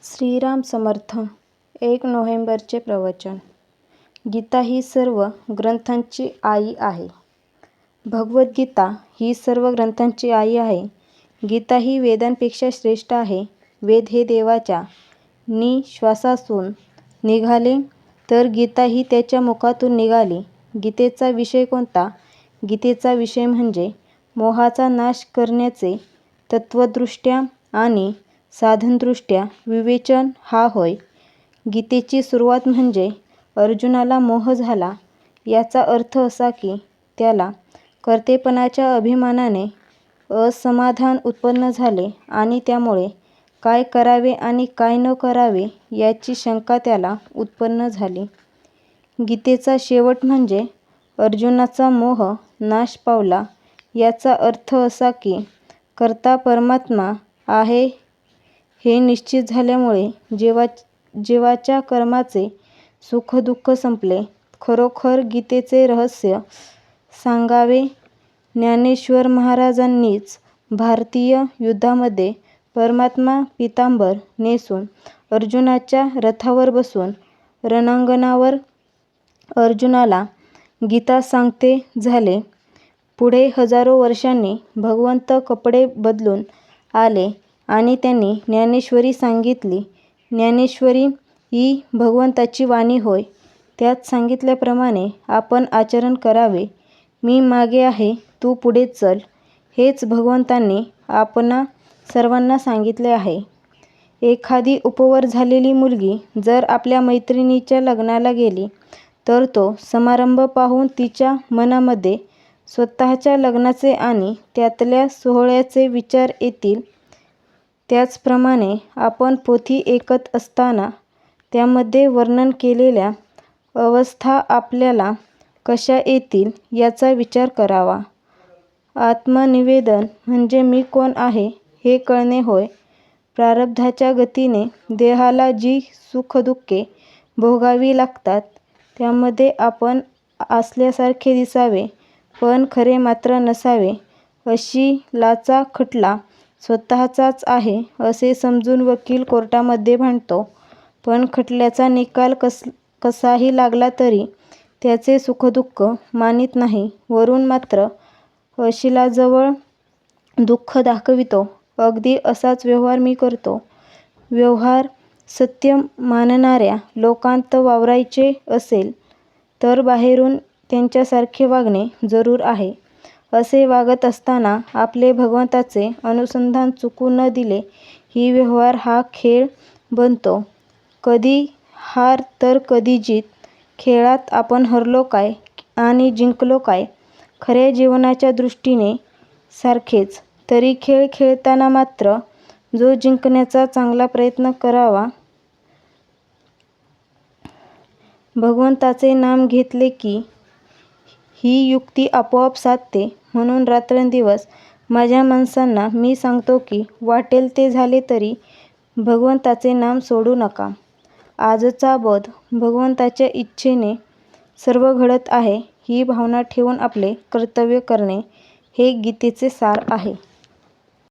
श्रीराम समर्थ. 1 नोव्हेंबरचे प्रवचन. गीता ही सर्व ग्रंथांची आई आहे. भगवद्गीता ही सर्व ग्रंथांची आई आहे. गीता ही वेदांपेक्षा श्रेष्ठ आहे. वेद हे देवाच्या निश्वासातून निघाले तर गीता ही त्याच्या मुखातून निघाली. गीतेचा विषय कोणता? गीतेचा विषय म्हणजे मोहाचा नाश करण्याचे तत्त्वदृष्ट्या आणि साधनदृष्ट्या विवेचन हा होय. गीतेची सुरुवात म्हणजे अर्जुनाला मोह झाला याचा अर्थ असा की त्याला कर्तेपणाच्या अभिमानाने असमाधान उत्पन्न झाले आणि त्यामुळे काय करावे आणि काय न करावे याची शंका त्याला उत्पन्न झाली. गीतेचा शेवट म्हणजे अर्जुनाचा मोह नाश पावला याचा अर्थ असा की कर्ता परमात्मा आहे हे निश्चित झाल्यामुळे जीवाच्या कर्माचे सुखदुःख संपले. खरोखर गीतेचे रहस्य सांगावे ज्ञानेश्वर महाराजांनीच भारतीय युद्धामध्ये परमात्मा पीतांबर नेसून अर्जुनाच्या रथावर बसून रणांगणावर अर्जुनाला गीता सांगते झाले. पुढे हजारो वर्षांनी भगवंत कपडे बदलून आले आणि त्यांनी ज्ञानेश्वरी सांगितली. ज्ञानेश्वरी ही भगवंताची वाणी होय. त्यात सांगितल्याप्रमाणे आपण आचरण करावे. मी मागे आहे, तू पुढे चल, हेच भगवंतांनी आपणा सर्वांना सांगितले आहे. एखादी उपवर झालेली मुलगी जर आपल्या मैत्रिणीच्या लग्नाला गेली तर तो समारंभ पाहून तिच्या मनामध्ये स्वतःच्या लग्नाचे आणि त्यातल्या सोहळ्याचे विचार येतील. त्याचप्रमाणे आपण पोथी ऐकत असताना त्यामध्ये वर्णन केलेल्या अवस्था आपल्याला कशा येतील याचा विचार करावा. आत्मनिवेदन म्हणजे मी कोण आहे हे कळणे होय. प्रारब्धाच्या गतीने देहाला जी सुखदुःखे भोगावी लागतात त्यामध्ये आपण असल्यासारखे दिसावे पण खरे मात्र नसावे अशी लाचा खटला स्वतःचाच आहे असे समजून वकील कोर्टामध्ये भांडतो. पण खटल्याचा निकाल कसाही लागला तरी त्याचे सुखदुःख मानीत नाही. वरून मात्र अशिलाजवळ दुःख दाखवितो. अगदी असाच व्यवहार मी करतो. व्यवहार सत्य मानणाऱ्या लोकांत वावरायचे असेल तर बाहेरून त्यांच्यासारखे वागणे जरूर आहे. असे वागत असताना आपले भगवंताचे अनुसंधान चुकू न दिले ही व्यवहार हा खेळ बनतो. कधी हार तर कधी जीत. खेळात आपण हरलो काय आणि जिंकलो काय खऱ्या जीवनाच्या दृष्टीने सारखेच. तरी खेळ खेळताना मात्र जो जिंकण्याचा चांगला प्रयत्न करावा. भगवंताचे नाम घेतले की ही युक्ती आपोआप साधते. म्हणून रात्रंदिवस माझ्या माणसांना मी सांगतो की वाटेल ते झाले तरी भगवंताचे नाम सोडू नका. आजचा बोध भगवंताच्या इच्छेने सर्व घडत आहे ही भावना ठेवून आपले कर्तव्य करणे हे गीतेचे सार आहे.